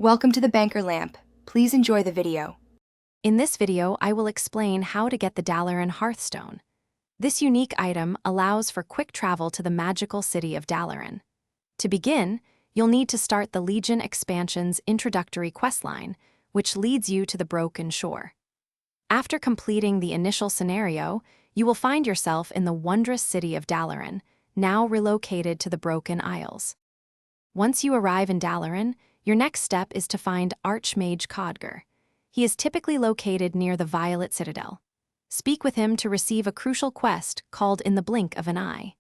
Welcome to the Banker Lamp. Please enjoy the video. In this video, I will explain how to get the Dalaran Hearthstone. This unique item allows for quick travel to the magical city of Dalaran. To begin, you'll need to start the Legion Expansion's introductory questline, which leads you to the Broken Shore. After completing the initial scenario, you will find yourself in the wondrous city of Dalaran, now relocated to the Broken Isles. Once you arrive in Dalaran, your next step is to find Archmage Codger. He is typically located near the Violet Citadel. Speak with him to receive a crucial quest called In the Blink of an Eye.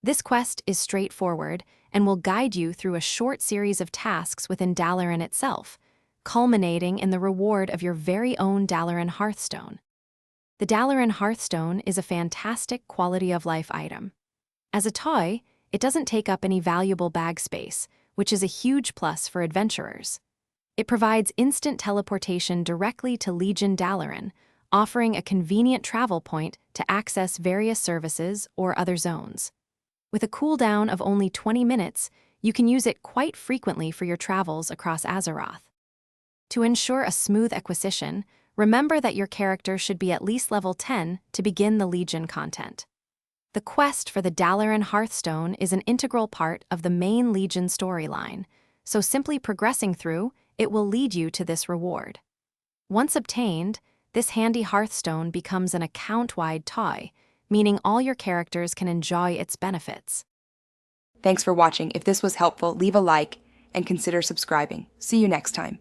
This quest is straightforward and will guide you through a short series of tasks within Dalaran itself, culminating in the reward of your very own Dalaran Hearthstone. The Dalaran Hearthstone is a fantastic quality-of-life item. As a toy, it doesn't take up any valuable bag space, which is a huge plus for adventurers. It provides instant teleportation directly to Legion Dalaran, offering a convenient travel point to access various services or other zones. With a cooldown of only 20 minutes, you can use it quite frequently for your travels across Azeroth. To ensure a smooth acquisition, remember that your character should be at least level 10 to begin the Legion content. The quest for the Dalaran Hearthstone is an integral part of the main Legion storyline, so simply progressing through, it will lead you to this reward. Once obtained, this handy Hearthstone becomes an account-wide toy, meaning all your characters can enjoy its benefits. Thanks for watching. If this was helpful, leave a like and consider subscribing. See you next time.